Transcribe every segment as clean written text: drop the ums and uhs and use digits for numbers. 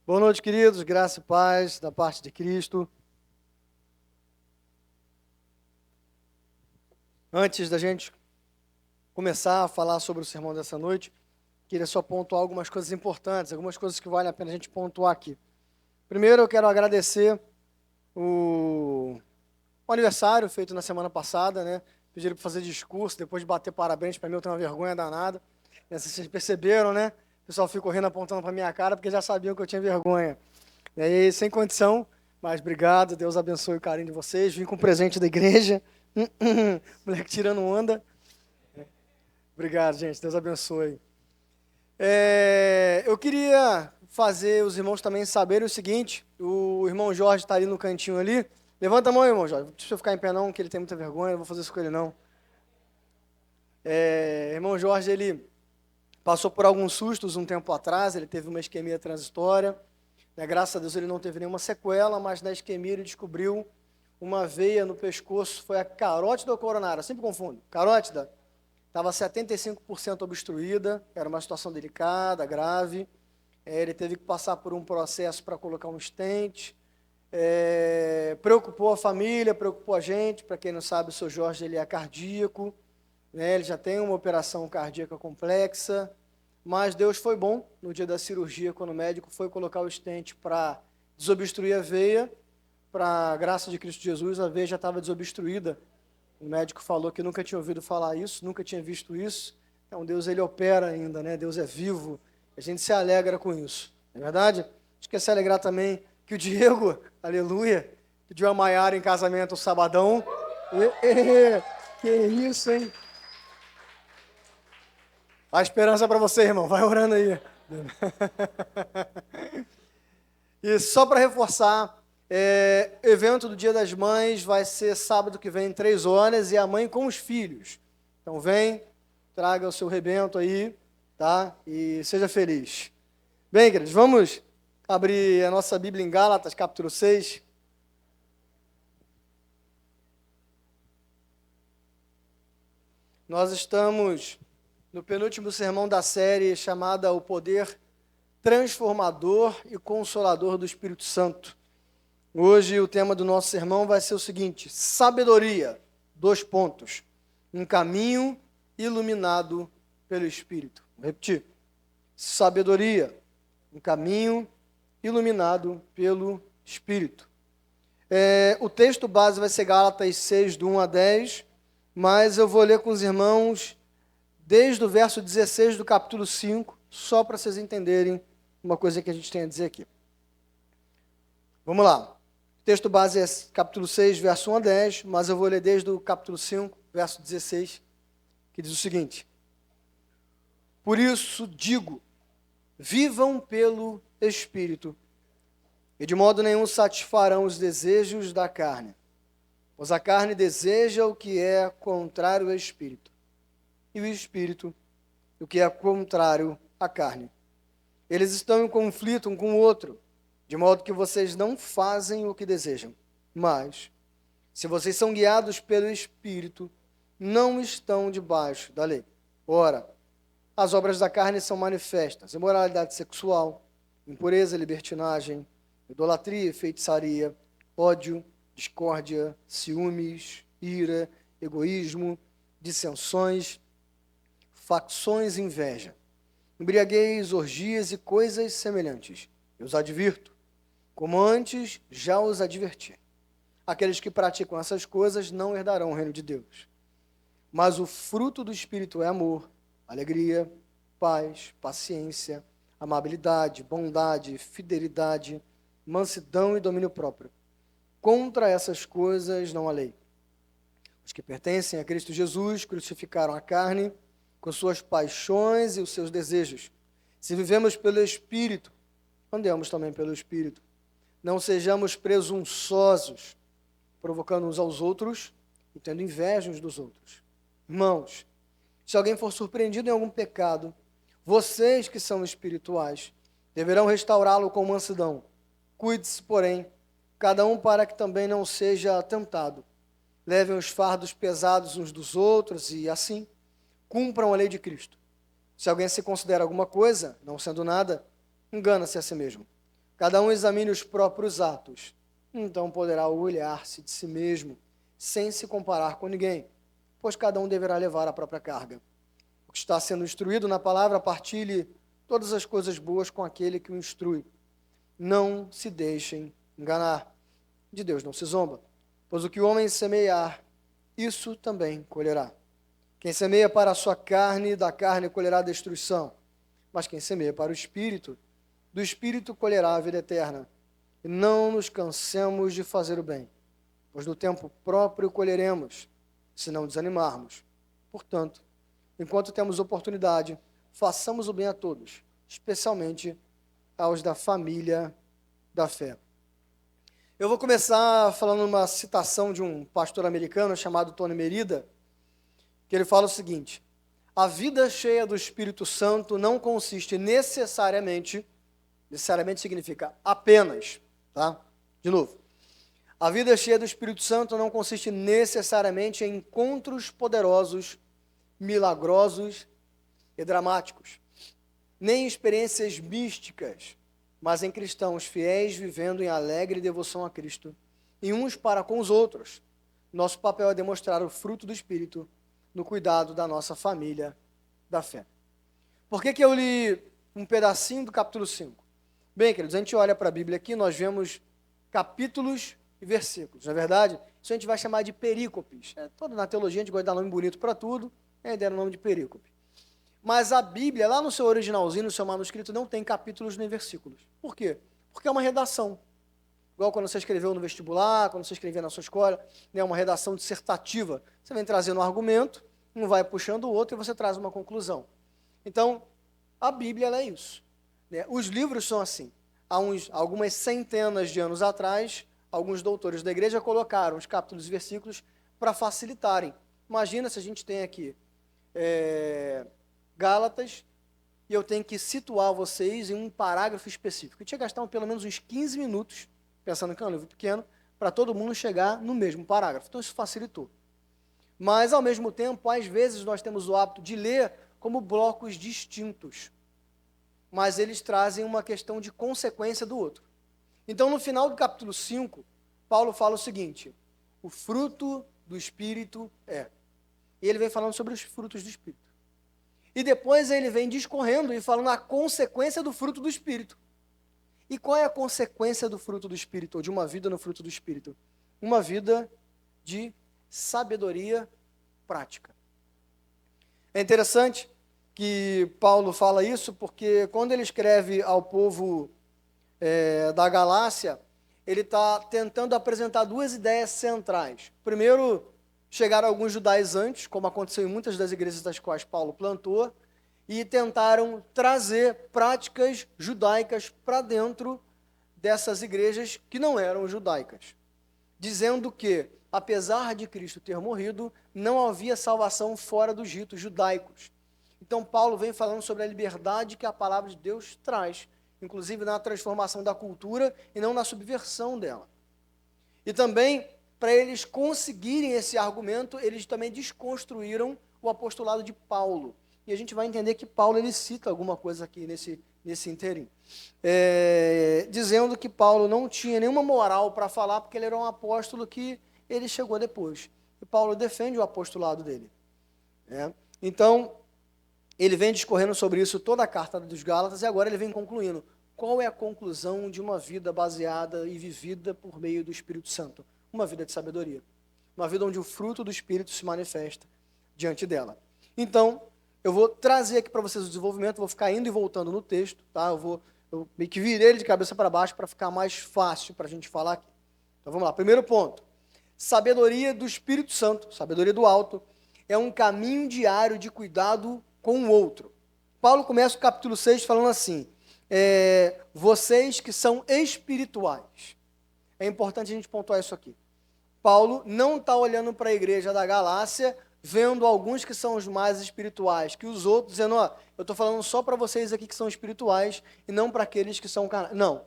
Boa noite, queridos. Graça e paz da parte de Cristo. Antes da gente começar a falar sobre o sermão dessa noite, queria só pontuar algumas coisas importantes, algumas coisas que valem a pena a gente pontuar aqui. Primeiro, eu quero agradecer o aniversário feito na semana passada, né? Pediram para fazer discurso, depois de bater parabéns para mim, eu tenho uma vergonha danada. Vocês perceberam, né? O pessoal ficou correndo apontando para minha cara porque já sabiam que eu tinha vergonha. E aí, sem condição, mas obrigado, Deus abençoe o carinho de vocês. Vim com presente da igreja. Moleque tirando onda. Obrigado, gente, Deus abençoe. Eu queria fazer os irmãos também saberem o seguinte: o irmão Jorge está ali no cantinho ali. Levanta a mão, irmão Jorge. Não precisa ficar em pé não, que ele tem muita vergonha, não vou fazer isso com ele não. Irmão Jorge, ele passou por alguns sustos um tempo atrás, ele teve uma isquemia transitória. Graças a Deus ele não teve nenhuma sequela, mas na isquemia ele descobriu uma veia no pescoço, foi a carótida ou coronária? Eu sempre confundo. Carótida estava 75% obstruída, era uma situação delicada, grave. Ele teve que passar por um processo para colocar um stent. Preocupou a família, preocupou a gente. Para quem não sabe, o seu Jorge ele é cardíaco, né? Ele já tem uma operação cardíaca complexa. Mas Deus foi bom no dia da cirurgia, quando o médico foi colocar o stent para desobstruir a veia. Para a graça de Cristo Jesus, a veia já estava desobstruída. O médico falou que nunca tinha ouvido falar isso, nunca tinha visto isso. Então Deus ele opera ainda, né? Deus é vivo. A gente se alegra com isso, não é verdade? A gente quer se alegrar também que o Diego, aleluia, pediu a Maiara em casamento o sabadão. Que isso, hein? A esperança para você, irmão. Vai orando aí. E só para reforçar, evento do Dia das Mães vai ser sábado que vem, 3 horas, e a mãe com os filhos. Então vem, traga o seu rebento aí, tá? E seja feliz. Bem, queridos, vamos abrir a nossa Bíblia em Gálatas, capítulo 6. Nós estamos no penúltimo sermão da série chamada O Poder Transformador e Consolador do Espírito Santo. Hoje o tema do nosso sermão vai ser o seguinte: sabedoria, 2 pontos, um caminho iluminado pelo Espírito. Vou repetir: sabedoria, um caminho iluminado pelo Espírito. O texto base vai ser Gálatas 6, do 1 a 10, mas eu vou ler com os irmãos desde o verso 16 do capítulo 5, só para vocês entenderem uma coisa que a gente tem a dizer aqui. Vamos lá. O texto base é capítulo 6, verso 1 a 10, mas eu vou ler desde o capítulo 5, verso 16, que diz o seguinte: por isso digo, vivam pelo Espírito, e de modo nenhum satisfarão os desejos da carne, pois a carne deseja o que é contrário ao Espírito, e o Espírito o que é contrário à carne. Eles estão em conflito um com o outro, de modo que vocês não fazem o que desejam. Mas, se vocês são guiados pelo Espírito, não estão debaixo da lei. Ora, as obras da carne são manifestas: imoralidade sexual, impureza, libertinagem, idolatria, feitiçaria, ódio, discórdia, ciúmes, ira, egoísmo, dissensões, facções e inveja, embriaguez, orgias e coisas semelhantes. Eu os advirto, como antes já os adverti. Aqueles que praticam essas coisas não herdarão o reino de Deus. Mas o fruto do Espírito é amor, alegria, paz, paciência, amabilidade, bondade, fidelidade, mansidão e domínio próprio. Contra essas coisas não há lei. Os que pertencem a Cristo Jesus crucificaram a carne com suas paixões e os seus desejos. Se vivemos pelo Espírito, andemos também pelo Espírito. Não sejamos presunçosos, provocando uns aos outros e tendo inveja uns dos outros. Irmãos, se alguém for surpreendido em algum pecado, vocês que são espirituais deverão restaurá-lo com mansidão. Cuide-se, porém, cada um para que também não seja tentado. Levem os fardos pesados uns dos outros e, assim, cumpram a lei de Cristo. Se alguém se considera alguma coisa, não sendo nada, engana-se a si mesmo. cada um examine os próprios atos, então poderá orgulhar-se de si mesmo, sem se comparar com ninguém, pois cada um deverá levar a própria carga. O que está sendo instruído na palavra, partilhe todas as coisas boas com aquele que o instrui. Não se deixem enganar. De Deus não se zomba, pois o que o homem semear, isso também colherá. Quem semeia para a sua carne, da carne colherá destruição. Mas quem semeia para o Espírito, do Espírito colherá a vida eterna. E não nos cansemos de fazer o bem, pois no tempo próprio colheremos, se não desanimarmos. Portanto, enquanto temos oportunidade, façamos o bem a todos, especialmente aos da família da fé. Eu vou começar falando uma citação de um pastor americano chamado Tony Merida, que ele fala o seguinte: a vida cheia do Espírito Santo não consiste necessariamente significa apenas, tá? De novo. A vida cheia do Espírito Santo não consiste necessariamente em encontros poderosos, milagrosos e dramáticos, nem em experiências místicas, mas em cristãos fiéis vivendo em alegre devoção a Cristo, e uns para com os outros. Nosso papel é demonstrar o fruto do Espírito no cuidado da nossa família da fé. Por que eu li um pedacinho do capítulo 5? Bem, queridos, a gente olha para a Bíblia aqui, nós vemos capítulos e versículos. Na verdade, isso a gente vai chamar de perícopes. Toda na teologia a gente gosta de dar nome bonito para tudo, deram o nome de perícope. Mas a Bíblia, lá no seu originalzinho, no seu manuscrito, não tem capítulos nem versículos. Por quê? Porque é uma redação. Igual quando você escreveu no vestibular, quando você escrevia na sua escola, uma redação dissertativa. Você vem trazendo um argumento, um vai puxando o outro e você traz uma conclusão. Então, a Bíblia é isso. Os livros são assim. Há algumas centenas de anos atrás, alguns doutores da igreja colocaram os capítulos e versículos para facilitarem. Imagina se a gente tem aqui Gálatas, e eu tenho que situar vocês em um parágrafo específico. Eu tinha que gastar pelo menos uns 15 minutos, pensando que é um livro pequeno, para todo mundo chegar no mesmo parágrafo. Então isso facilitou. Mas, ao mesmo tempo, às vezes nós temos o hábito de ler como blocos distintos, mas eles trazem uma questão de consequência do outro. Então, no final do capítulo 5, Paulo fala o seguinte: o fruto do Espírito é. E ele vem falando sobre os frutos do Espírito. E depois ele vem discorrendo e falando a consequência do fruto do Espírito. E qual é a consequência do fruto do Espírito, ou de uma vida no fruto do Espírito? Uma vida de sabedoria prática. É interessante que Paulo fala isso, porque quando ele escreve ao povo da Galácia, ele está tentando apresentar duas ideias centrais. Primeiro, chegaram alguns judaizantes, como aconteceu em muitas das igrejas das quais Paulo plantou, e tentaram trazer práticas judaicas para dentro dessas igrejas que não eram judaicas, dizendo que, apesar de Cristo ter morrido, não havia salvação fora dos ritos judaicos. Então, Paulo vem falando sobre a liberdade que a palavra de Deus traz, inclusive na transformação da cultura e não na subversão dela. E também, para eles conseguirem esse argumento, eles também desconstruíram o apostolado de Paulo. E a gente vai entender que Paulo ele cita alguma coisa aqui nesse inteirinho. Dizendo que Paulo não tinha nenhuma moral para falar, porque ele era um apóstolo que ele chegou depois. E Paulo defende o apostolado dele. Então, ele vem discorrendo sobre isso toda a carta dos Gálatas, e agora ele vem concluindo. Qual é a conclusão de uma vida baseada e vivida por meio do Espírito Santo? Uma vida de sabedoria. Uma vida onde o fruto do Espírito se manifesta diante dela. Então, eu vou trazer aqui para vocês o desenvolvimento, vou ficar indo e voltando no texto, tá? Eu meio que virei ele de cabeça para baixo para ficar mais fácil para a gente falar aqui. Então vamos lá, primeiro ponto. Sabedoria do Espírito Santo, sabedoria do alto, é um caminho diário de cuidado com o outro. Paulo começa o capítulo 6 falando assim, vocês que são espirituais. É importante a gente pontuar isso aqui. Paulo não está olhando para a igreja da Galácia, vendo alguns que são os mais espirituais, que os outros, dizendo, eu estou falando só para vocês aqui que são espirituais, e não para aqueles que são carnais. Não.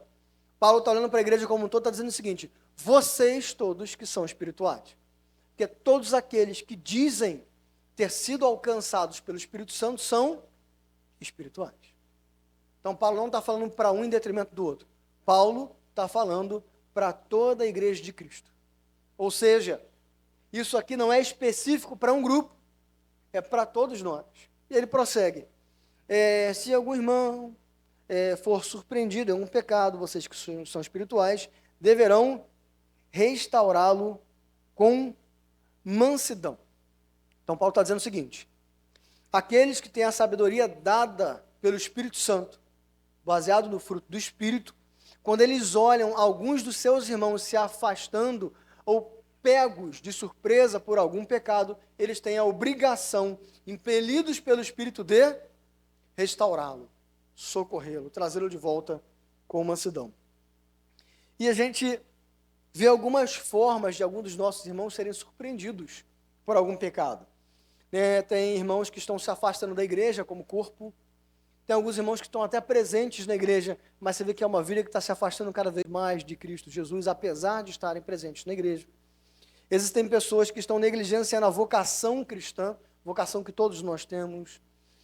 Paulo está olhando para a igreja como um todo, está dizendo o seguinte, vocês todos que são espirituais. Porque todos aqueles que dizem ter sido alcançados pelo Espírito Santo são espirituais. Então, Paulo não está falando para um em detrimento do outro. Paulo está falando para toda a igreja de Cristo. Ou seja, isso aqui não é específico para um grupo, é para todos nós. E ele prossegue. Se algum irmão for surpreendido em um pecado, vocês que são espirituais, deverão restaurá-lo com mansidão. Então, Paulo está dizendo o seguinte: aqueles que têm a sabedoria dada pelo Espírito Santo, baseado no fruto do Espírito, quando eles olham alguns dos seus irmãos se afastando ou pegos de surpresa por algum pecado, eles têm a obrigação, impelidos pelo Espírito, de restaurá-lo, socorrê-lo, trazê-lo de volta com mansidão. E a gente vê algumas formas de alguns dos nossos irmãos serem surpreendidos por algum pecado. Tem irmãos que estão se afastando da igreja como corpo, tem alguns irmãos que estão até presentes na igreja, mas você vê que é uma vida que está se afastando cada vez mais de Cristo Jesus, apesar de estarem presentes na igreja. Existem pessoas que estão negligenciando a vocação cristã, vocação que todos nós temos.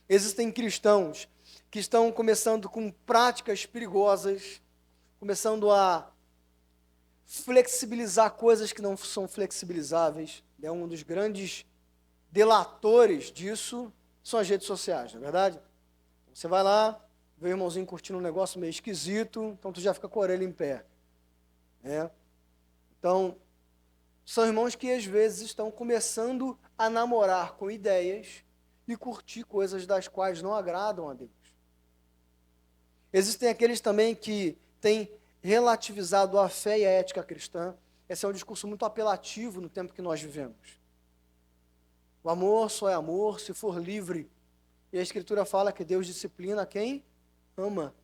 Existem cristãos que estão começando com práticas perigosas, começando a flexibilizar coisas que não são flexibilizáveis. Um dos grandes delatores disso são as redes sociais, não é verdade? Você vai lá, vê o irmãozinho curtindo um negócio meio esquisito, então tu já fica com a orelha em pé. Então, são irmãos que às vezes estão começando a namorar com ideias e curtir coisas das quais não agradam a Deus. Existem aqueles também que têm relativizado a fé e a ética cristã. Esse é um discurso muito apelativo no tempo que nós vivemos. O amor só é amor se for livre. E a Escritura fala que Deus disciplina quem ama.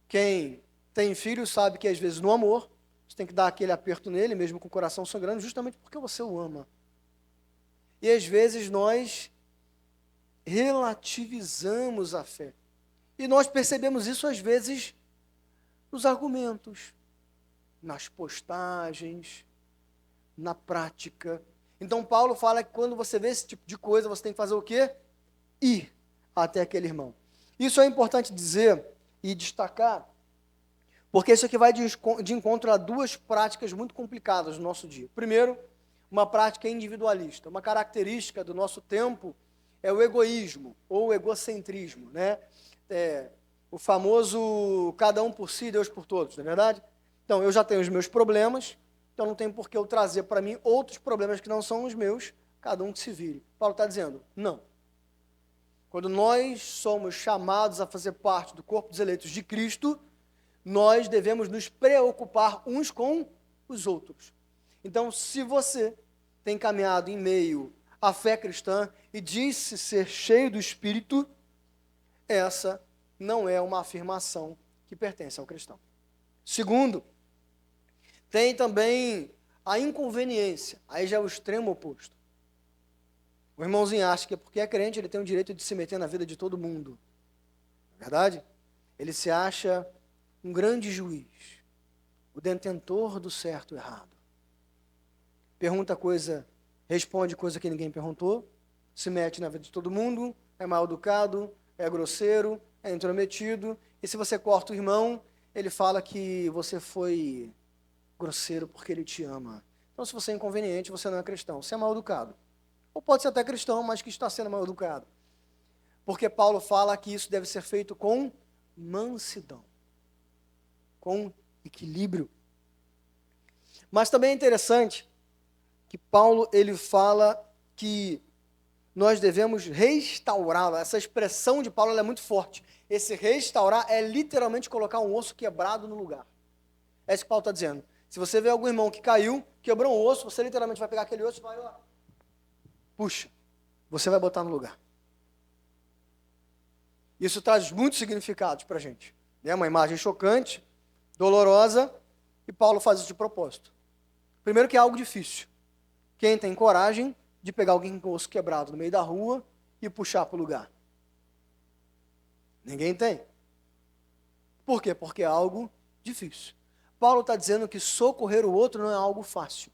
Quem tem filho sabe que às vezes no amor, você tem que dar aquele aperto nele, mesmo com o coração sangrando, justamente porque você o ama. E às vezes nós relativizamos a fé. E nós percebemos isso às vezes nos argumentos, nas postagens, na prática. Então Paulo fala que quando você vê esse tipo de coisa, você tem que fazer o quê? Ir até aquele irmão. Isso é importante dizer e destacar, porque isso aqui vai de encontro a duas práticas muito complicadas no nosso dia. Primeiro, uma prática individualista. Uma característica do nosso tempo é o egoísmo, ou o egocentrismo, né? O famoso cada um por si, Deus por todos, não é verdade? Então, eu já tenho os meus problemas, então não tem por que eu trazer para mim outros problemas que não são os meus, cada um que se vire. Paulo está dizendo, não. Quando nós somos chamados a fazer parte do corpo dos eleitos de Cristo, nós devemos nos preocupar uns com os outros. Então, se você tem caminhado em meio à fé cristã e disse ser cheio do Espírito, essa não é uma afirmação que pertence ao cristão. Segundo, tem também a inconveniência, aí já é o extremo oposto. O irmãozinho acha que porque é crente ele tem o direito de se meter na vida de todo mundo. Não é verdade? Ele se acha um grande juiz, o detentor do certo e errado. Pergunta coisa, responde coisa que ninguém perguntou, se mete na vida de todo mundo, é mal educado, é grosseiro, é intrometido, e se você corta o irmão, ele fala que você foi grosseiro porque ele te ama. Então, se você é inconveniente, você não é cristão, você é mal educado. Ou pode ser até cristão, mas que está sendo mal educado. Porque Paulo fala que isso deve ser feito com mansidão, com equilíbrio. Mas também é interessante que Paulo ele fala que nós devemos restaurá-lo. Essa expressão de Paulo ela é muito forte. Esse restaurar é literalmente colocar um osso quebrado no lugar. É isso que Paulo está dizendo. Se você vê algum irmão que caiu, quebrou um osso, você literalmente vai pegar aquele osso e vai, puxa, você vai botar no lugar. Isso traz muitos significados para a gente. É uma imagem chocante, dolorosa, e Paulo faz isso de propósito. Primeiro que é algo difícil. Quem tem coragem de pegar alguém com o osso quebrado no meio da rua e puxar para o lugar? Ninguém tem. Por quê? Porque é algo difícil. Paulo está dizendo que socorrer o outro não é algo fácil.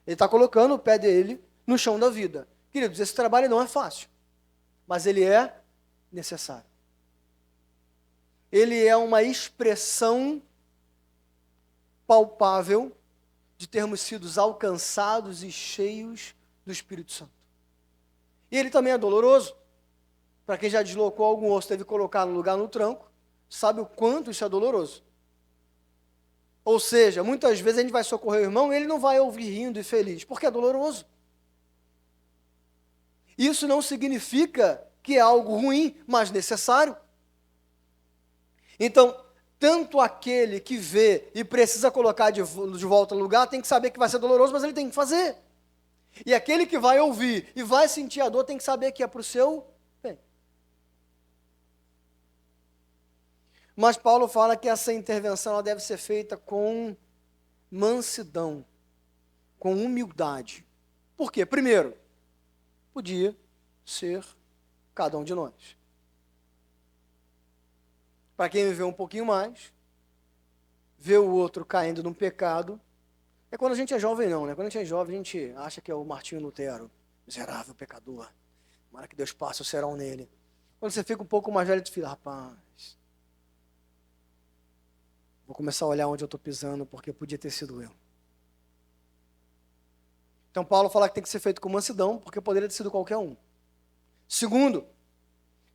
Ele está colocando o pé dele no chão da vida. Queridos, esse trabalho não é fácil, mas ele é necessário. ele é uma expressão palpável de termos sido alcançados e cheios do Espírito Santo. E ele também é doloroso. Para quem já deslocou algum osso, teve que colocar no lugar no tronco, sabe o quanto isso é doloroso. Ou seja, muitas vezes a gente vai socorrer o irmão e ele não vai ouvir rindo e feliz, porque é doloroso. Isso não significa que é algo ruim, mas necessário. Então, tanto aquele que vê e precisa colocar de volta no lugar, tem que saber que vai ser doloroso, mas ele tem que fazer. E aquele que vai ouvir e vai sentir a dor, tem que saber que é para o seu bem. Mas Paulo fala que essa intervenção ela deve ser feita com mansidão, com humildade. Por quê? Primeiro, podia ser cada um de nós. Para quem viveu um pouquinho mais, vê o outro caindo num pecado. É quando a gente é jovem não, né? Quando a gente é jovem, a gente acha que é o Martinho Lutero, miserável pecador. Tomara que Deus passe o serão nele. Quando você fica um pouco mais velho, tu fica, rapaz, vou começar a olhar onde eu estou pisando, porque podia ter sido eu. Então Paulo fala que tem que ser feito com mansidão, porque poderia ter sido qualquer um. Segundo,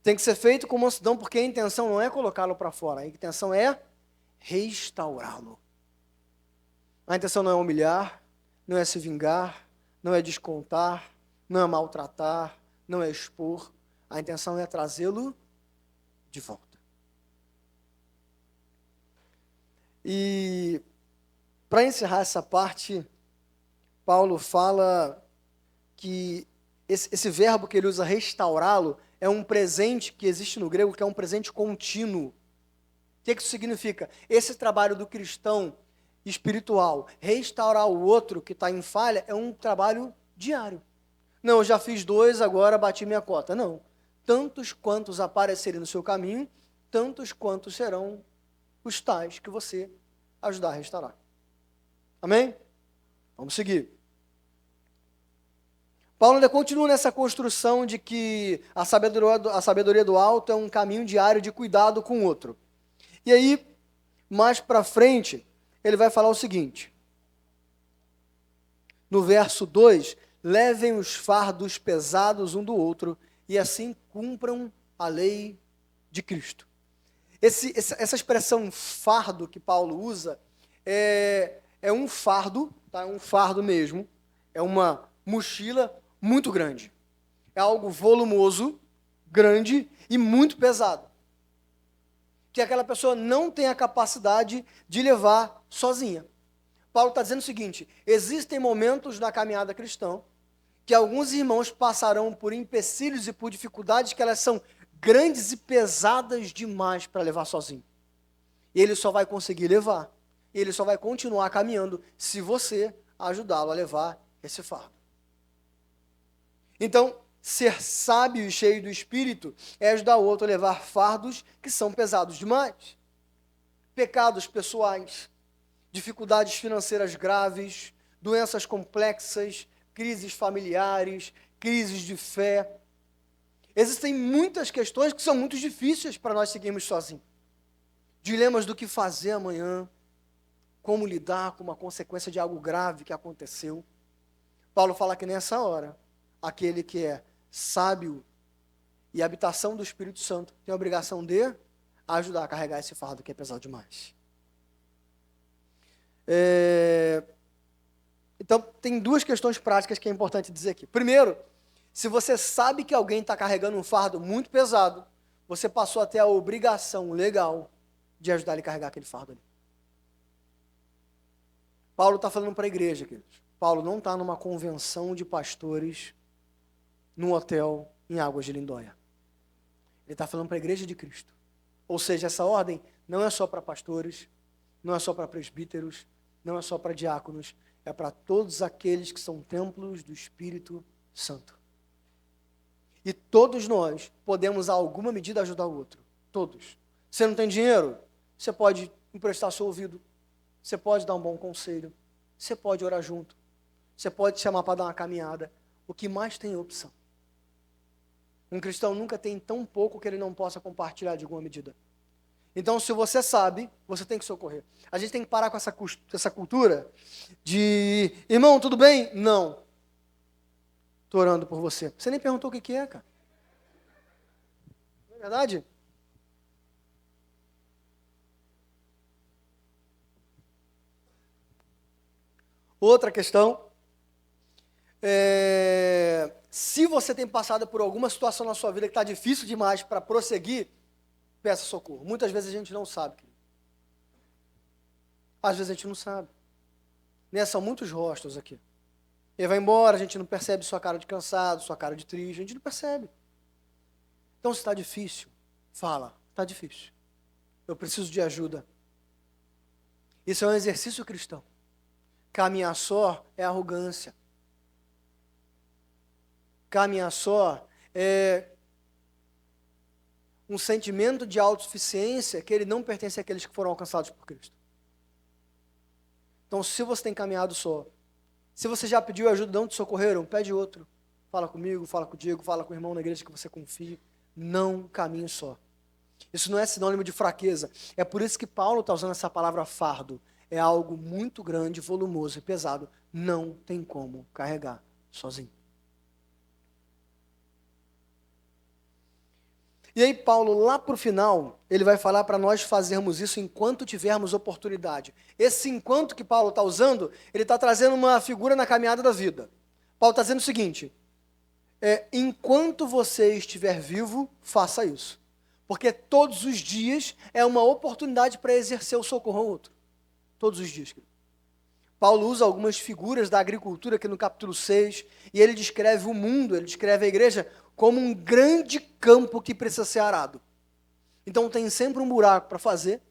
tem que ser feito com mansidão, porque a intenção não é colocá-lo para fora, a intenção é restaurá-lo. A intenção não é humilhar, não é se vingar, não é descontar, não é maltratar, não é expor. A intenção é trazê-lo de volta. E para encerrar essa parte, Paulo fala que esse verbo que ele usa, restaurá-lo, é um presente que existe no grego, que é um presente contínuo. O que isso significa? Esse trabalho do cristão espiritual, restaurar o outro que está em falha, é um trabalho diário. Não, eu já fiz 2, agora bati minha cota. Não. Tantos quantos aparecerem no seu caminho, tantos quantos serão os tais que você ajudar a restaurar. Amém? Vamos seguir. Paulo ainda continua nessa construção de que a sabedoria do alto é um caminho diário de cuidado com o outro. E aí, mais para frente, ele vai falar o seguinte. No verso 2, levem os fardos pesados um do outro e assim cumpram a lei de Cristo. Essa expressão fardo que Paulo usa é um fardo, tá? É um fardo mesmo, é uma mochila muito grande. É algo volumoso, grande e muito pesado. Que aquela pessoa não tem a capacidade de levar sozinha. Paulo está dizendo o seguinte, existem momentos na caminhada cristã que alguns irmãos passarão por empecilhos e por dificuldades que elas são grandes e pesadas demais para levar sozinho. E ele só vai conseguir levar. E ele só vai continuar caminhando se você ajudá-lo a levar esse fardo. Então, ser sábio e cheio do Espírito é ajudar o outro a levar fardos que são pesados demais. Pecados pessoais, dificuldades financeiras graves, doenças complexas, crises familiares, crises de fé. Existem muitas questões que são muito difíceis para nós seguirmos sozinhos. Dilemas do que fazer amanhã, como lidar com uma consequência de algo grave que aconteceu. Paulo fala que nessa hora, aquele que é sábio e habitação do Espírito Santo tem a obrigação de ajudar a carregar esse fardo que é pesado demais. Então, tem 2 questões práticas que é importante dizer aqui. Primeiro, se você sabe que alguém está carregando um fardo muito pesado, você passou a ter a obrigação legal de ajudar ele a carregar aquele fardo ali. Paulo está falando para a igreja, queridos. Paulo não está numa convenção de pastores, num hotel em Águas de Lindóia. Ele está falando para a igreja de Cristo. Ou seja, essa ordem não é só para pastores, não é só para presbíteros, não é só para diáconos, é para todos aqueles que são templos do Espírito Santo. E todos nós podemos, a alguma medida, ajudar o outro. Todos. Você não tem dinheiro? Você pode emprestar seu ouvido. Você pode dar um bom conselho. Você pode orar junto. Você pode chamar para dar uma caminhada. O que mais tem é opção. Um cristão nunca tem tão pouco que ele não possa compartilhar de alguma medida. Então, se você sabe, você tem que socorrer. A gente tem que parar com essa cultura de, irmão, tudo bem? Não. Estou orando por você. Você nem perguntou o que é, cara. Não é verdade? Outra questão se você tem passado por alguma situação na sua vida que está difícil demais para prosseguir, peça socorro. Muitas vezes a gente não sabe. Às vezes a gente não sabe. Né? São muitos rostos aqui. Ele vai embora, a gente não percebe sua cara de cansado, sua cara de triste, a gente não percebe. Então, se está difícil, fala, está difícil. Eu preciso de ajuda. Isso é um exercício cristão. Caminhar só é arrogância. Caminhar só é um sentimento de autossuficiência que ele não pertence àqueles que foram alcançados por Cristo. Então, se você tem caminhado só, se você já pediu ajuda, não te socorreram, pede outro. Fala comigo, fala com o Diego, fala com o irmão na igreja que você confia. Não caminhe só. Isso não é sinônimo de fraqueza. É por isso que Paulo está usando essa palavra fardo. É algo muito grande, volumoso e pesado. Não tem como carregar sozinho. E aí Paulo, lá para o final, ele vai falar para nós fazermos isso enquanto tivermos oportunidade. Esse enquanto que Paulo está usando, ele está trazendo uma figura na caminhada da vida. Paulo está dizendo o seguinte, enquanto você estiver vivo, faça isso. Porque todos os dias é uma oportunidade para exercer o socorro ao outro. Todos os dias. Paulo usa algumas figuras da agricultura aqui no capítulo 6, e ele descreve o mundo, ele descreve a igreja como um grande campo que precisa ser arado. Então tem sempre um buraco para fazer,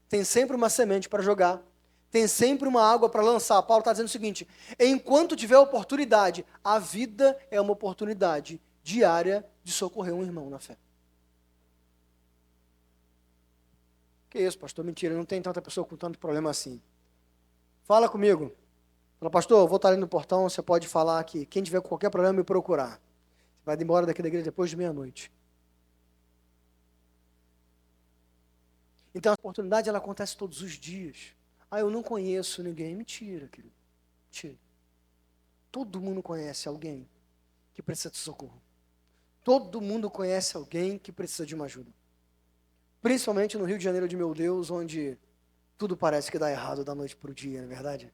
tem sempre uma semente para jogar, tem sempre uma água para lançar. Paulo está dizendo o seguinte, enquanto tiver oportunidade, a vida é uma oportunidade diária de socorrer um irmão na fé. Que isso, pastor? Mentira, não tem tanta pessoa com tanto problema assim. Fala comigo. Fala, pastor, eu vou estar ali no portão, você pode falar aqui. Quem tiver com qualquer problema, me procurar. Você vai embora daqui da igreja depois de meia-noite. Então, a oportunidade, ela acontece todos os dias. Ah, eu não conheço ninguém. Mentira, querido. Mentira. Todo mundo conhece alguém que precisa de socorro. Todo mundo conhece alguém que precisa de uma ajuda. Principalmente no Rio de Janeiro de meu Deus, onde tudo parece que dá errado da noite para o dia, não é verdade?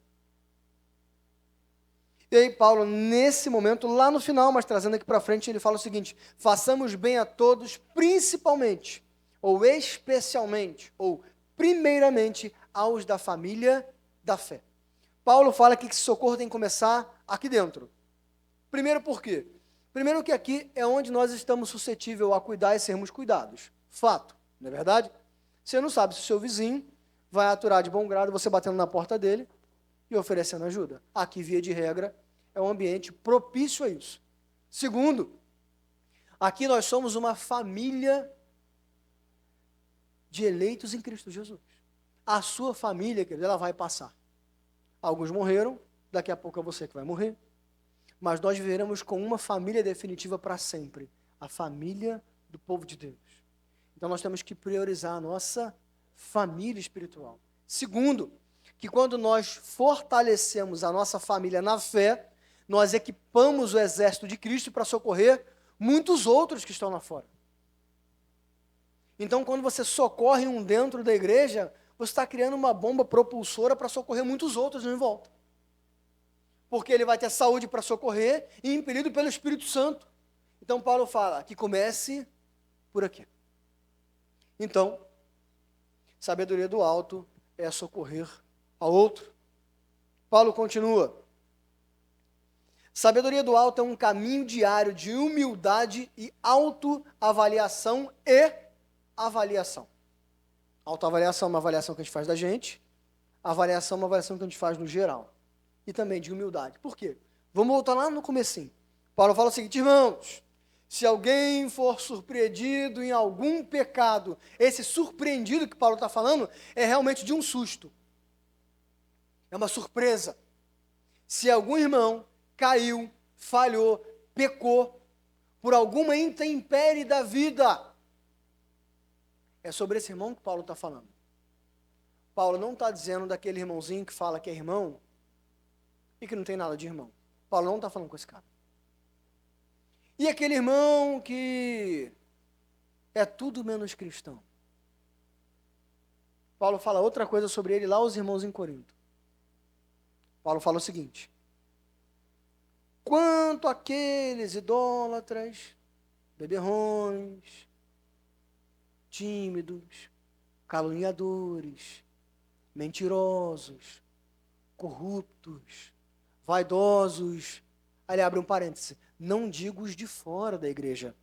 E aí Paulo, nesse momento, lá no final, mas trazendo aqui para frente, ele fala o seguinte, façamos bem a todos, principalmente, ou especialmente, ou primeiramente, aos da família da fé. Paulo fala que esse socorro tem que começar aqui dentro. Primeiro por quê? Primeiro que aqui é onde nós estamos suscetíveis a cuidar e sermos cuidados. Fato, não é verdade? Você não sabe se o seu vizinho vai aturar de bom grado você batendo na porta dele e oferecendo ajuda. Aqui, via de regra, é um ambiente propício a isso. Segundo, aqui nós somos uma família de eleitos em Cristo Jesus. A sua família, querido, ela vai passar. Alguns morreram, daqui a pouco é você que vai morrer, mas nós viveremos com uma família definitiva para sempre, a família do povo de Deus. Então nós temos que priorizar a nossa família espiritual. Segundo, que quando nós fortalecemos a nossa família na fé, nós equipamos o exército de Cristo para socorrer muitos outros que estão lá fora. Então, quando você socorre um dentro da igreja, você está criando uma bomba propulsora para socorrer muitos outros em volta. Porque ele vai ter saúde para socorrer e impelido pelo Espírito Santo. Então, Paulo fala que comece por aqui. Então, sabedoria do alto é socorrer ao outro. Paulo continua. Sabedoria do alto é um caminho diário de humildade e autoavaliação e avaliação. Autoavaliação é uma avaliação que a gente faz da gente, avaliação é uma avaliação que a gente faz no geral. E também de humildade. Por quê? Vamos voltar lá no comecinho. Paulo fala o seguinte, irmãos, se alguém for surpreendido em algum pecado, esse surpreendido que Paulo está falando é realmente de um susto. É uma surpresa. Se algum irmão caiu, falhou, pecou, por alguma intempérie da vida, É sobre esse irmão que Paulo está falando. Paulo não está dizendo daquele irmãozinho que fala que é irmão e que não tem nada de irmão. Paulo não está falando com esse cara. E aquele irmão que é tudo menos cristão. Paulo fala outra coisa sobre ele lá, os irmãos em Corinto. Paulo fala o seguinte: quanto àqueles idólatras, beberrões, tímidos, caluniadores, mentirosos, corruptos, vaidosos. Aí ele abre um parêntese. Não digo os de fora da igreja.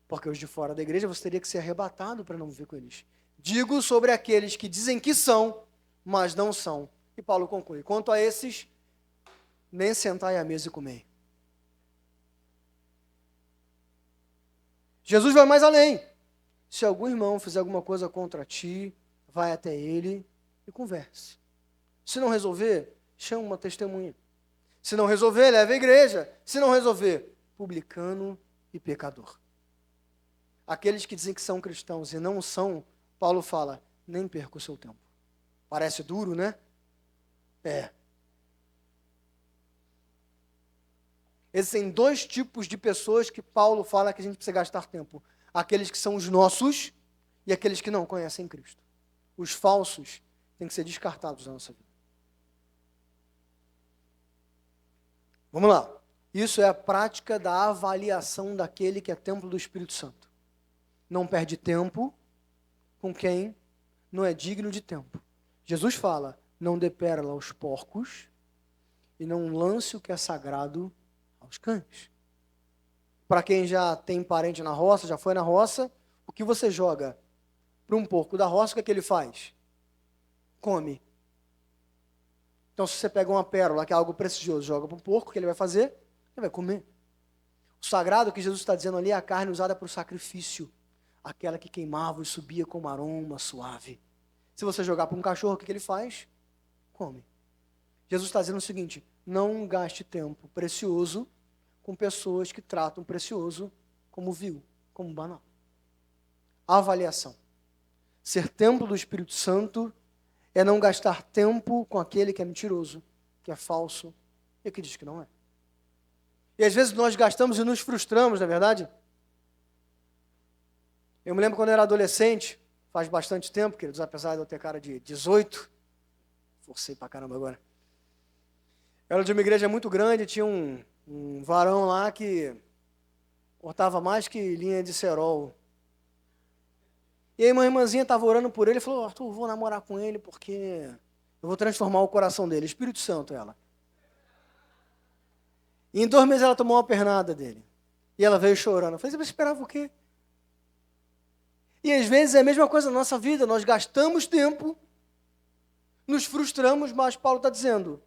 Porque os de fora da igreja você teria que ser arrebatado para não viver com eles. Digo sobre aqueles que dizem que são, mas não são. E Paulo conclui: quanto a esses, nem sentai à mesa e comer. Jesus vai mais além. Se algum irmão fizer alguma coisa contra ti, vai até ele e converse. Se não resolver, chama uma testemunha. Se não resolver, leva à igreja. Se não resolver, publicano e pecador. Aqueles que dizem que são cristãos e não são, Paulo fala, nem perca o seu tempo. Parece duro, né? É. Existem dois tipos de pessoas que Paulo fala que a gente precisa gastar tempo. Aqueles que são os nossos e aqueles que não conhecem Cristo. Os falsos têm que ser descartados da nossa vida. Vamos lá. Isso é a prática da avaliação daquele que é templo do Espírito Santo. Não perde tempo com quem não é digno de tempo. Jesus fala, não dê pérola aos porcos e não lance o que é sagrado aos cães. Para quem já tem parente na roça, já foi na roça, o que você joga para um porco da roça, o que é que ele faz? Come. Então, se você pega uma pérola, que é algo precioso, joga para um porco, o que ele vai fazer? Ele vai comer. O sagrado que Jesus está dizendo ali é a carne usada para o sacrifício. Aquela que queimava e subia com um aroma suave. Se você jogar para um cachorro, o que ele faz? Come. Jesus está dizendo o seguinte, não gaste tempo precioso com pessoas que tratam o precioso como vil, como banal. Avaliação. Ser templo do Espírito Santo é não gastar tempo com aquele que é mentiroso, que é falso e que diz que não é. E às vezes nós gastamos e nos frustramos, não é verdade? Eu me lembro quando eu era adolescente, faz bastante tempo, queridos, apesar de eu ter cara de 18, forcei pra caramba agora. Eu era de uma igreja muito grande, tinha um varão lá que cortava mais que linha de cerol. E aí uma irmãzinha estava orando por ele e falou, Arthur, vou namorar com ele porque eu vou transformar o coração dele. Espírito Santo, ela. E em 2 meses ela tomou uma pernada dele. E ela veio chorando. Eu falei, você esperava o quê? E às vezes é a mesma coisa na nossa vida. Nós gastamos tempo, nos frustramos, mas Paulo está dizendo,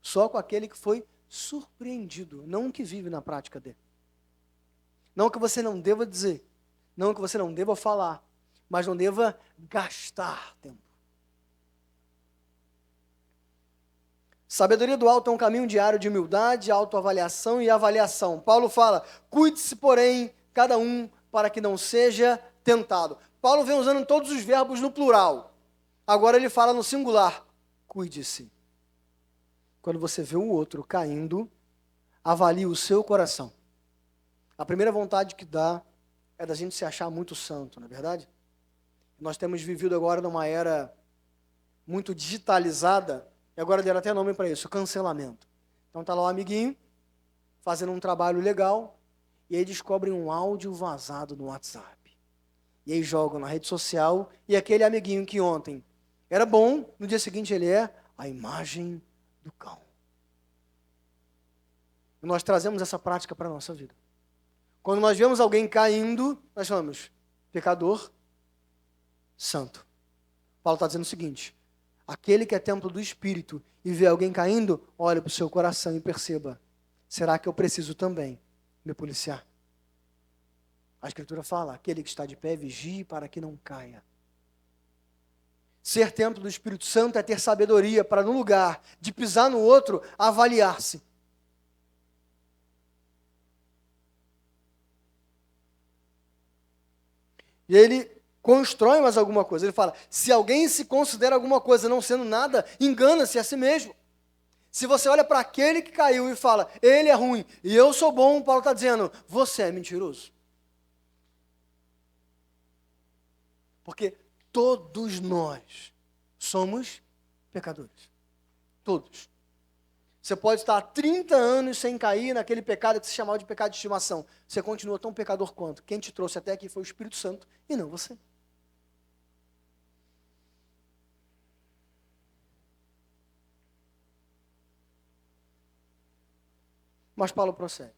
só com aquele que foi surpreendido, não que vive na prática dele. Não que você não deva dizer, não que você não deva falar, mas não deva gastar tempo. Sabedoria do alto é um caminho diário de humildade, autoavaliação e avaliação. Paulo fala, cuide-se, porém, cada um, para que não seja tentado. Paulo vem usando todos os verbos no plural. Agora ele fala no singular, cuide-se. Quando você vê o outro caindo, avalie o seu coração. A primeira vontade que dá é da gente se achar muito santo, não é verdade? Nós temos vivido agora numa era muito digitalizada, e agora deram até nome para isso, cancelamento. Então está lá o amiguinho, fazendo um trabalho legal, e aí descobrem um áudio vazado no WhatsApp. E aí jogam na rede social, e aquele amiguinho que ontem era bom, no dia seguinte ele é a imagem do cão. E nós trazemos essa prática para a nossa vida. Quando nós vemos alguém caindo, nós falamos, pecador, santo. Paulo está dizendo o seguinte, aquele que é templo do Espírito e vê alguém caindo, olhe para o seu coração e perceba, será que eu preciso também me policiar? A Escritura fala, aquele que está de pé, vigie para que não caia. Ser templo do Espírito Santo é ter sabedoria para, no lugar de pisar no outro, avaliar-se. E ele constrói mais alguma coisa. Ele fala, se alguém se considera alguma coisa não sendo nada, engana-se a si mesmo. Se você olha para aquele que caiu e fala, ele é ruim e eu sou bom, Paulo está dizendo, você é mentiroso. Porque todos nós somos pecadores. Todos. Você pode estar há 30 anos sem cair naquele pecado que se chamava de pecado de estimação. Você continua tão pecador quanto. Quem te trouxe até aqui foi o Espírito Santo e não você. Mas Paulo prossegue.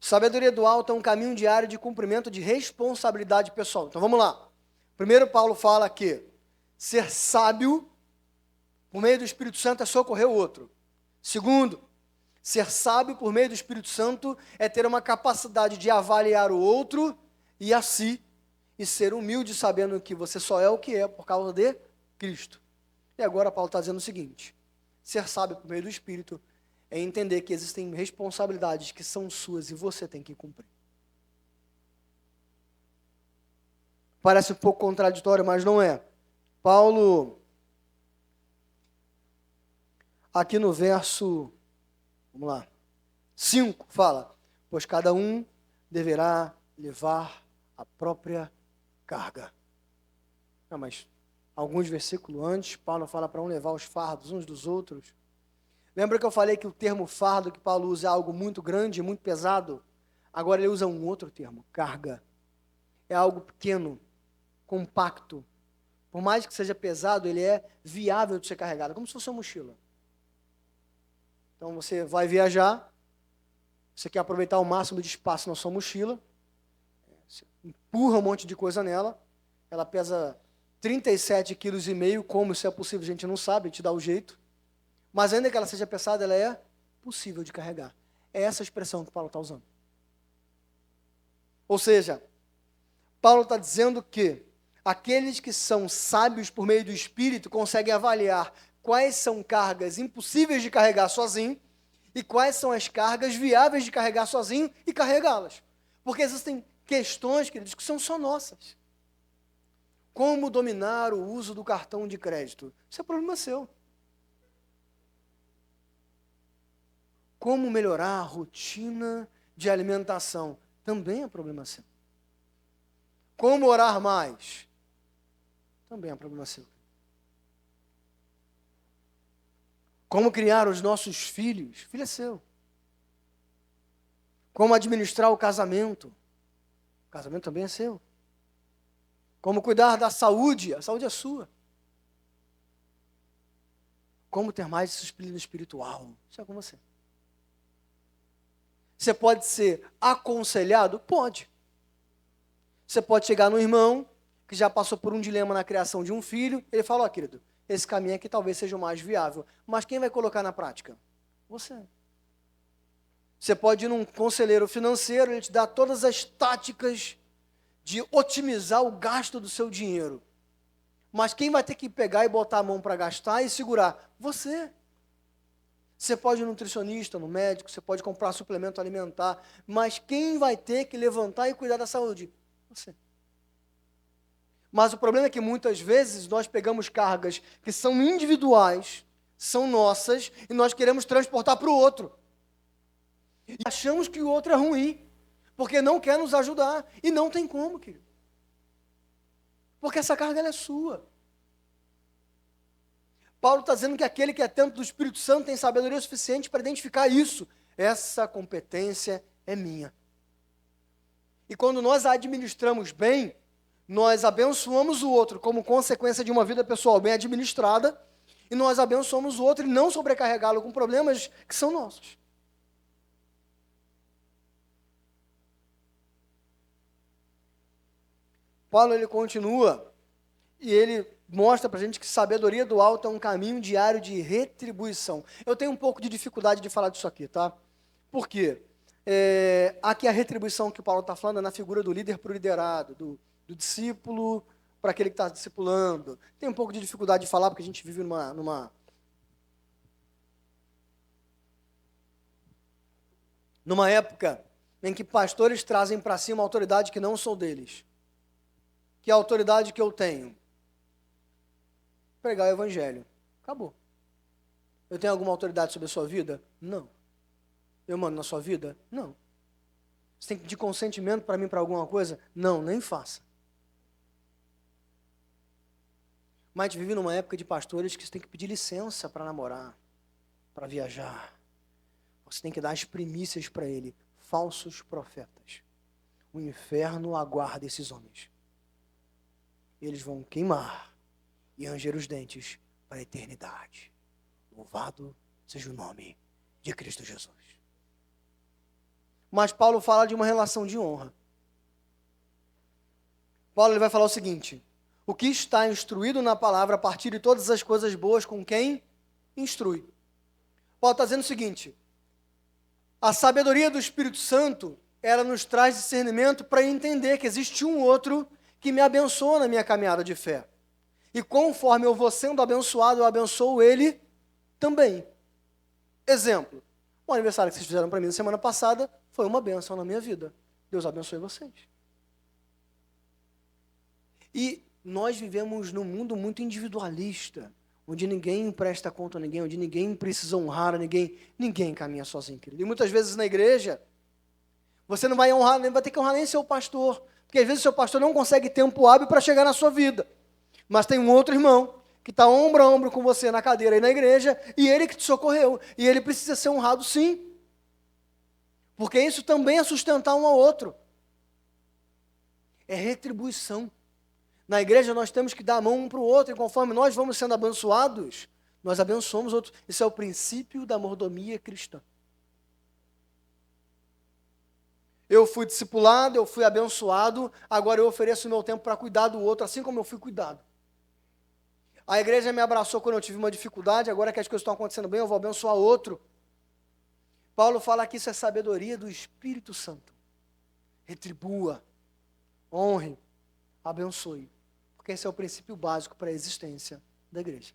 Sabedoria do alto é um caminho diário de cumprimento de responsabilidade pessoal. Então vamos lá. Primeiro Paulo fala que ser sábio por meio do Espírito Santo é socorrer o outro. Segundo, ser sábio por meio do Espírito Santo é ter uma capacidade de avaliar o outro e a si, e ser humilde sabendo que você só é o que é por causa de Cristo. E agora Paulo está dizendo o seguinte, ser sábio por meio do Espírito é entender que existem responsabilidades que são suas e você tem que cumprir. Parece um pouco contraditório, mas não é. Paulo, aqui no verso, vamos lá, 5, fala, pois cada um deverá levar a própria carga. Não, mas alguns versículos antes, Paulo fala para um levar os fardos uns dos outros. Lembra que eu falei que o termo fardo que Paulo usa é algo muito grande, muito pesado? Agora ele usa um outro termo, carga. É algo pequeno, compacto. Por mais que seja pesado, ele é viável de ser carregado, como se fosse uma mochila. Então você vai viajar, você quer aproveitar o máximo de espaço na sua mochila, você empurra um monte de coisa nela, ela pesa 37,5 kg, como isso é possível, a gente não sabe, a gente dá o jeito. Mas ainda que ela seja pesada, ela é possível de carregar. É essa a expressão que Paulo está usando. Ou seja, Paulo está dizendo que aqueles que são sábios por meio do Espírito conseguem avaliar quais são cargas impossíveis de carregar sozinho e quais são as cargas viáveis de carregar sozinho e carregá-las. Porque existem questões, queridos, que são só nossas. Como dominar o uso do cartão de crédito? Isso é problema seu. Como melhorar a rotina de alimentação? Também é problema seu. Como orar mais? Também é problema seu. Como criar os nossos filhos? Filho é seu. Como administrar o casamento? O casamento também é seu. Como cuidar da saúde? A saúde é sua. Como ter mais disciplina espiritual? Isso é com você. Você pode ser aconselhado? Pode. Você pode chegar no irmão que já passou por um dilema na criação de um filho, ele fala, ó, querido, esse caminho aqui talvez seja o mais viável, mas quem vai colocar na prática? Você. Você pode ir num conselheiro financeiro, ele te dá todas as táticas de otimizar o gasto do seu dinheiro. Mas quem vai ter que pegar e botar a mão para gastar e segurar? Você. Você pode ir no nutricionista, no médico, você pode comprar suplemento alimentar, mas quem vai ter que levantar e cuidar da saúde? Você. Mas o problema é que muitas vezes nós pegamos cargas que são individuais, são nossas, e nós queremos transportar para o outro. E achamos que o outro é ruim, porque não quer nos ajudar, e não tem como, querido. Porque essa carga ela é sua. Paulo está dizendo que aquele que é templo do Espírito Santo tem sabedoria suficiente para identificar isso. Essa competência é minha. E quando nós a administramos bem, nós abençoamos o outro como consequência de uma vida pessoal bem administrada, e nós abençoamos o outro e não sobrecarregá-lo com problemas que são nossos. Paulo ele continua e ele mostra para a gente que sabedoria do alto é um caminho diário de retribuição. Eu tenho um pouco de dificuldade de falar disso aqui, tá? Por quê? Aqui a retribuição que o Paulo está falando é na figura do líder para o liderado, do discípulo para aquele que está discipulando. Tem um pouco de dificuldade de falar porque a gente vive numa época em que pastores trazem para si uma autoridade que não são deles. Que é a autoridade que eu tenho? Pregar o evangelho. Acabou. Eu tenho alguma autoridade sobre a sua vida? Não. Eu mando na sua vida? Não. Você tem que pedir consentimento para mim para alguma coisa? Não, nem faça. Mas a gente vive numa época de pastores que você tem que pedir licença para namorar, para viajar. Você tem que dar as primícias para ele. Falsos profetas. O inferno aguarda esses homens. Eles vão queimar e ranger os dentes para a eternidade. Louvado seja o nome de Cristo Jesus. Mas Paulo fala de uma relação de honra. Paulo ele vai falar o seguinte: o que está instruído na palavra a partir de todas as coisas boas com quem instrui. Paulo está dizendo o seguinte: a sabedoria do Espírito Santo, ela nos traz discernimento para entender que existe um outro que me abençoa na minha caminhada de fé. E conforme eu vou sendo abençoado, eu abençoo ele também. Exemplo, o aniversário que vocês fizeram para mim na semana passada foi uma bênção na minha vida. Deus abençoe vocês. E nós vivemos num mundo muito individualista, onde ninguém presta conta a ninguém, onde ninguém precisa honrar a ninguém. Ninguém caminha sozinho, querido. E muitas vezes na igreja, você não vai honrar, nem vai ter que honrar nem seu pastor, porque às vezes o seu pastor não consegue tempo hábil para chegar na sua vida. Mas tem um outro irmão que está ombro a ombro com você na cadeira aí na igreja, e ele que te socorreu. E ele precisa ser honrado sim. Porque isso também é sustentar um ao outro. É retribuição. Na igreja nós temos que dar a mão um para o outro, e conforme nós vamos sendo abençoados, nós abençoamos outros. Isso é o princípio da mordomia cristã. Eu fui discipulado, eu fui abençoado, agora eu ofereço o meu tempo para cuidar do outro, assim como eu fui cuidado. A igreja me abraçou quando eu tive uma dificuldade, agora que as coisas estão acontecendo bem, eu vou abençoar outro. Paulo fala que isso é sabedoria do Espírito Santo. Retribua, honre, abençoe. Porque esse é o princípio básico para a existência da igreja.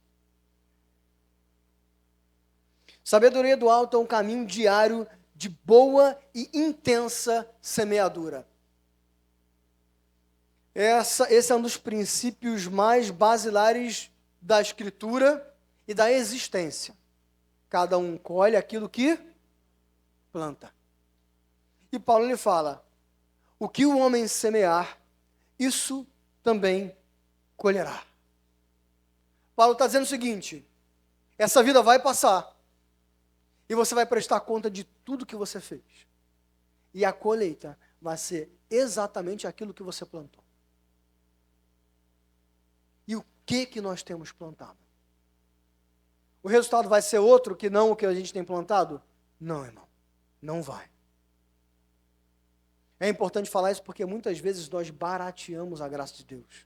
Sabedoria do alto é um caminho diário de boa e intensa semeadura. Esse é um dos princípios mais basilares da Escritura e da existência. Cada um colhe aquilo que planta. E Paulo lhe fala: o que o homem semear, isso também colherá. Paulo está dizendo o seguinte: essa vida vai passar, e você vai prestar conta de tudo que você fez. E a colheita vai ser exatamente aquilo que você plantou. E o que nós temos plantado? O resultado vai ser outro que não o que a gente tem plantado? Não, irmão. Não vai. É importante falar isso porque muitas vezes nós barateamos a graça de Deus.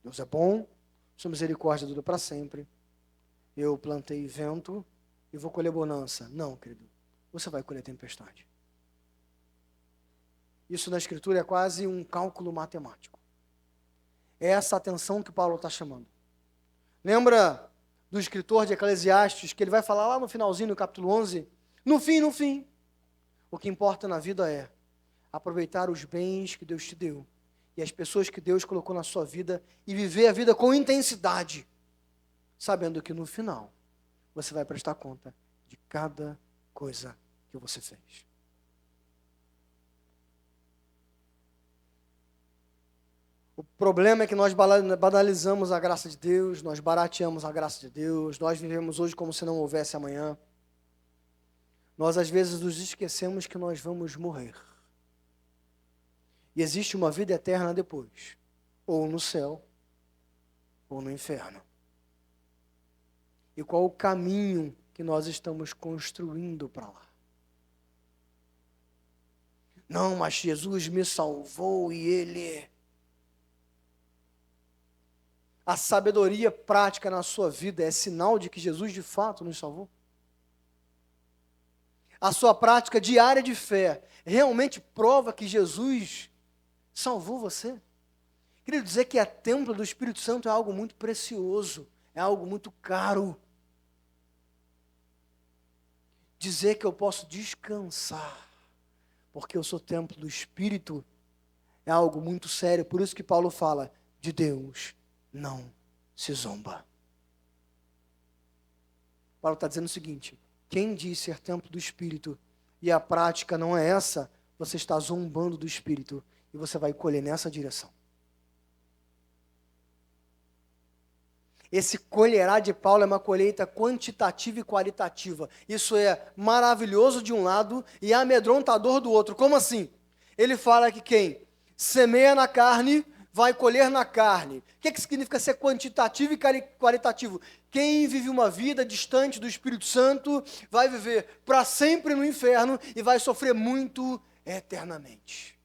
Deus é bom, sua misericórdia dura para sempre. Eu plantei vento e vou colher bonança. Não, querido. Você vai colher tempestade. Isso na Escritura é quase um cálculo matemático. É essa atenção que Paulo está chamando. Lembra do escritor de Eclesiastes, que ele vai falar lá no finalzinho, no capítulo 11? No fim, o que importa na vida é aproveitar os bens que Deus te deu e as pessoas que Deus colocou na sua vida e viver a vida com intensidade, sabendo que no final você vai prestar conta de cada coisa que você fez. O problema é que nós banalizamos a graça de Deus, nós barateamos a graça de Deus, nós vivemos hoje como se não houvesse amanhã. Nós às vezes nos esquecemos que nós vamos morrer. E existe uma vida eterna depois, ou no céu, ou no inferno. E qual o caminho que nós estamos construindo para lá? Não, mas Jesus me salvou e Ele... A sabedoria prática na sua vida é sinal de que Jesus de fato nos salvou? A sua prática diária de fé realmente prova que Jesus salvou você? Queria dizer que a templo do Espírito Santo é algo muito precioso, é algo muito caro. Dizer que eu posso descansar, porque eu sou templo do Espírito, é algo muito sério. Por isso que Paulo fala: de Deus não se zomba. Paulo está dizendo o seguinte: quem diz ser templo do Espírito e a prática não é essa, você está zombando do Espírito e você vai colher nessa direção. Esse colherá de Paulo é uma colheita quantitativa e qualitativa. Isso é maravilhoso de um lado e amedrontador do outro. Como assim? Ele fala que quem semeia na carne vai colher na carne. O que significa ser quantitativo e qualitativo? Quem vive uma vida distante do Espírito Santo vai viver para sempre no inferno e vai sofrer muito eternamente.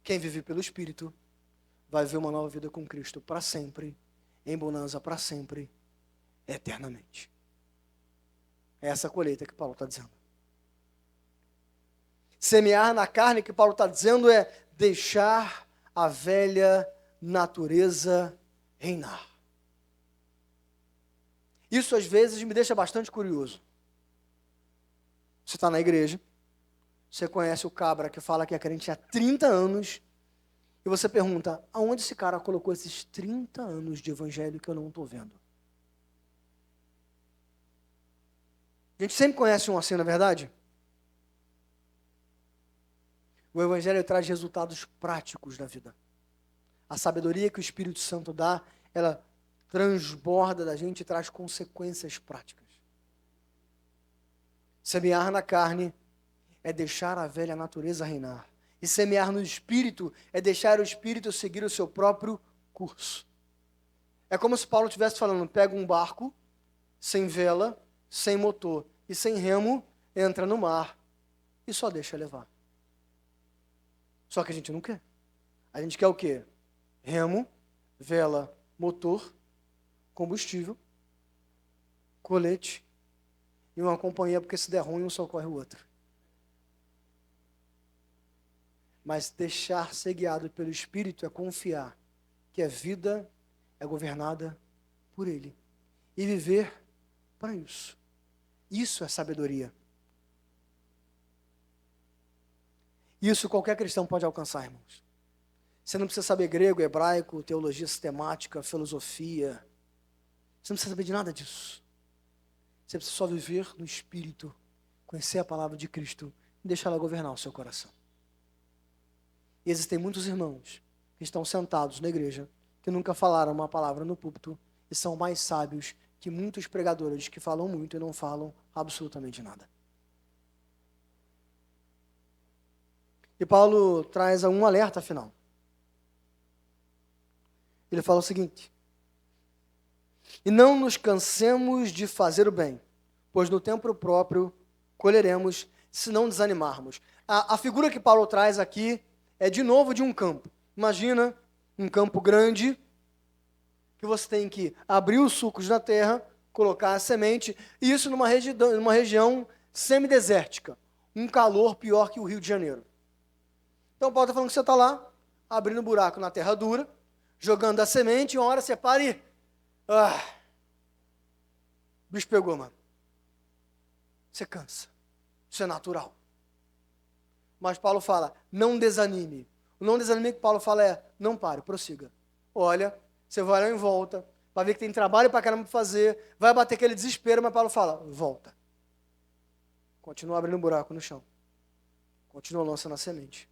Quem vive pelo Espírito vai viver uma nova vida com Cristo para sempre, em bonança para sempre, eternamente. É essa colheita que Paulo está dizendo. Semear na carne, que Paulo está dizendo, é deixar a velha natureza reinar. Isso às vezes me deixa bastante curioso. Você está na igreja, você conhece o cabra que fala que é crente há 30 anos, e você pergunta, aonde esse cara colocou esses 30 anos de evangelho que eu não estou vendo? A gente sempre conhece um assim, não é verdade? O evangelho traz resultados práticos da vida. A sabedoria que o Espírito Santo dá, ela transborda da gente e traz consequências práticas. Semear na carne é deixar a velha natureza reinar. E semear no Espírito é deixar o Espírito seguir o seu próprio curso. É como se Paulo estivesse falando, pega um barco, sem vela, sem motor e sem remo, entra no mar e só deixa levar. Só que a gente não quer. A gente quer o quê? Remo, vela, motor, combustível, colete e uma companhia, porque se der ruim um socorre o outro. Mas deixar ser guiado pelo Espírito é confiar que a vida é governada por Ele. E viver para isso. Isso é sabedoria. Isso qualquer cristão pode alcançar, irmãos. Você não precisa saber grego, hebraico, teologia sistemática, filosofia. Você não precisa saber de nada disso. Você precisa só viver no Espírito, conhecer a palavra de Cristo e deixar ela governar o seu coração. E existem muitos irmãos que estão sentados na igreja, que nunca falaram uma palavra no púlpito e são mais sábios que muitos pregadores que falam muito e não falam absolutamente nada. E Paulo traz um alerta final. Ele fala o seguinte: e não nos cansemos de fazer o bem, pois no tempo próprio colheremos, se não desanimarmos. A figura que Paulo traz aqui é de novo de um campo. Imagina um campo grande, que você tem que abrir os sulcos na terra, colocar a semente, e isso numa região semidesértica, um calor pior que o Rio de Janeiro. Então Paulo está falando que você está lá, abrindo um buraco na terra dura, jogando a semente, e uma hora você para e... o bicho pegou, mano. Você cansa. Isso é natural. Mas Paulo fala, não desanime. O não desanime que Paulo fala é, não pare, prossiga. Olha, você vai lá em volta, vai ver que tem trabalho para caramba para fazer, vai bater aquele desespero, mas Paulo fala, volta. Continua abrindo um buraco no chão. Continua lançando a semente.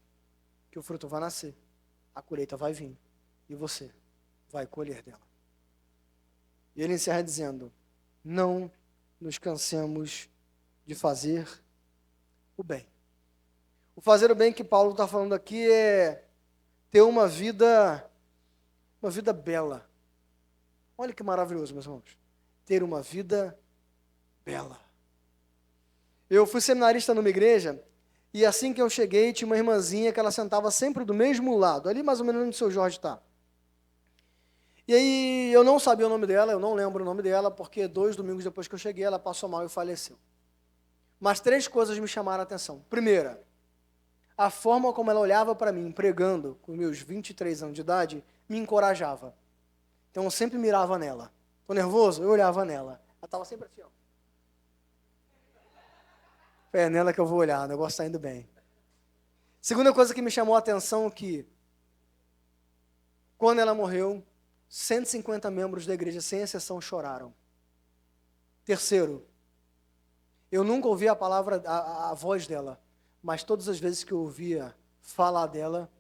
Que o fruto vai nascer. A colheita vai vir. E você vai colher dela. E ele encerra dizendo, não nos cansemos de fazer o bem. O fazer o bem que Paulo está falando aqui é ter uma vida bela. Olha que maravilhoso, meus irmãos. Ter uma vida bela. Eu fui seminarista numa igreja, e assim que eu cheguei, tinha uma irmãzinha que ela sentava sempre do mesmo lado, ali mais ou menos onde o seu Jorge está. E aí, eu não sabia o nome dela, eu não lembro o nome dela, porque 2 domingos depois que eu cheguei, ela passou mal e faleceu. Mas 3 coisas me chamaram a atenção. Primeira, a forma como ela olhava para mim, pregando, com meus 23 anos de idade, me encorajava. Então, eu sempre mirava nela. Estou nervoso? Eu olhava nela. Ela estava sempre assim, ó. É nela que eu vou olhar, o negócio está indo bem. Segunda coisa que me chamou a atenção, que Quando ela morreu, 150 membros da igreja, sem exceção, choraram. Terceiro, eu nunca ouvi a palavra, a voz dela, mas todas as vezes que eu ouvia falar dela,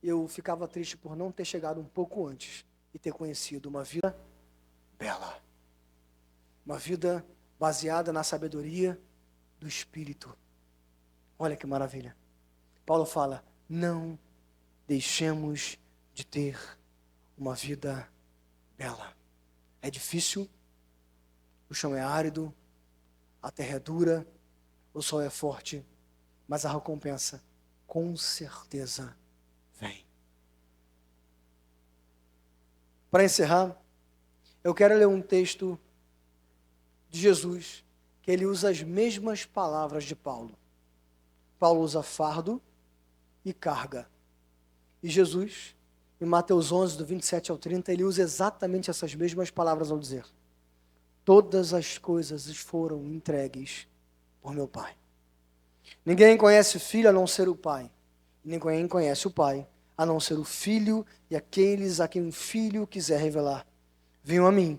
eu ficava triste por não ter chegado um pouco antes e ter conhecido uma vida bela. Uma vida baseada na sabedoria do Espírito. Olha que maravilha. Paulo fala, não deixemos de ter uma vida bela. É difícil, o chão é árido, a terra é dura, o sol é forte, mas a recompensa com certeza vem. Para encerrar, eu quero ler um texto de Jesus, que ele usa as mesmas palavras de Paulo. Paulo usa fardo e carga. E Jesus, em Mateus 11, do 27 ao 30, ele usa exatamente essas mesmas palavras ao dizer: todas as coisas foram entregues por meu Pai. Ninguém conhece o Filho a não ser o Pai. Ninguém conhece o Pai a não ser o Filho e aqueles a quem o Filho quiser revelar. Venham a mim,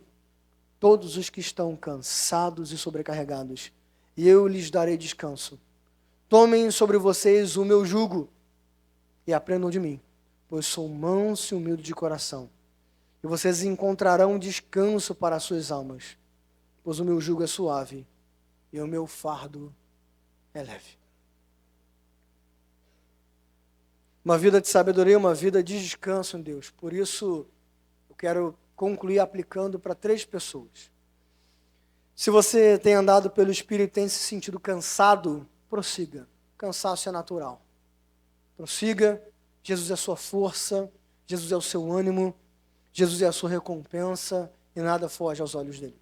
todos os que estão cansados e sobrecarregados, e eu lhes darei descanso. Tomem sobre vocês o meu jugo e aprendam de mim, pois sou manso e humilde de coração. E vocês encontrarão descanso para as suas almas, pois o meu jugo é suave e o meu fardo é leve. Uma vida de sabedoria, uma vida de descanso em Deus. Por isso, eu quero concluir aplicando para 3 pessoas. Se você tem andado pelo Espírito e tem se sentido cansado, prossiga. Cansaço é natural. Prossiga. Jesus é a sua força, Jesus é o seu ânimo, Jesus é a sua recompensa e nada foge aos olhos dele.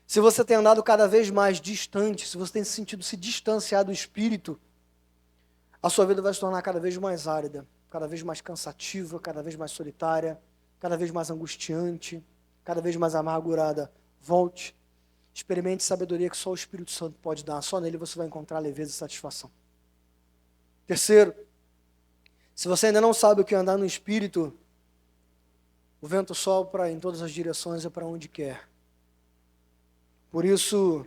Se você tem andado cada vez mais distante, se você tem sentido se distanciar do Espírito, a sua vida vai se tornar cada vez mais árida, cada vez mais cansativa, cada vez mais solitária, cada vez mais angustiante, cada vez mais amargurada. Volte, experimente sabedoria que só o Espírito Santo pode dar. Só nele você vai encontrar leveza e satisfação. Terceiro, se você ainda não sabe o que é andar no Espírito, o vento sopra em todas as direções e para onde quer. Por isso,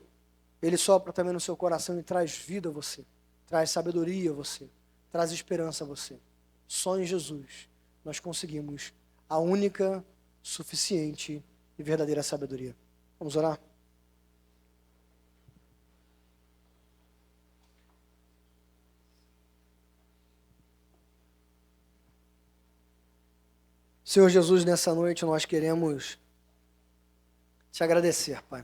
ele sopra também no seu coração e traz vida a você, traz sabedoria a você, traz esperança a você. Só em Jesus nós conseguimos a única, suficiente e verdadeira sabedoria. Vamos orar? Senhor Jesus, nessa noite nós queremos te agradecer, Pai.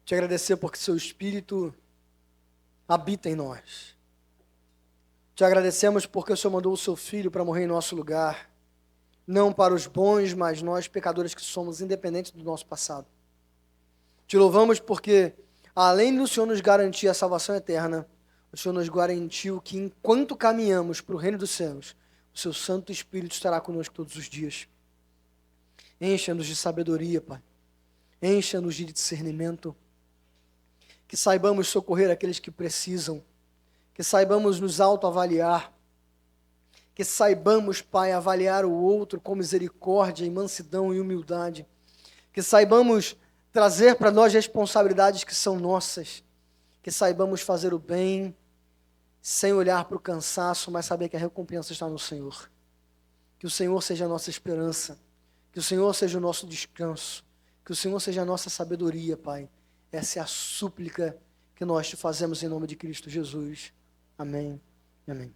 Te agradecer porque seu Espírito habita em nós. Te agradecemos porque o Senhor mandou o seu Filho para morrer em nosso lugar, não para os bons, mas nós, pecadores que somos, independentes do nosso passado. Te louvamos porque, além do Senhor nos garantir a salvação eterna, o Senhor nos garantiu que enquanto caminhamos para o reino dos céus, o seu Santo Espírito estará conosco todos os dias. Encha-nos de sabedoria, Pai. Encha-nos de discernimento. Que saibamos socorrer aqueles que precisam. Que saibamos nos autoavaliar. Que saibamos, Pai, avaliar o outro com misericórdia e mansidão e humildade. Que saibamos trazer para nós responsabilidades que são nossas. Que saibamos fazer o bem sem olhar para o cansaço, mas saber que a recompensa está no Senhor. Que o Senhor seja a nossa esperança. Que o Senhor seja o nosso descanso. Que o Senhor seja a nossa sabedoria, Pai. Essa é a súplica que nós te fazemos em nome de Cristo Jesus. Amém. Amém.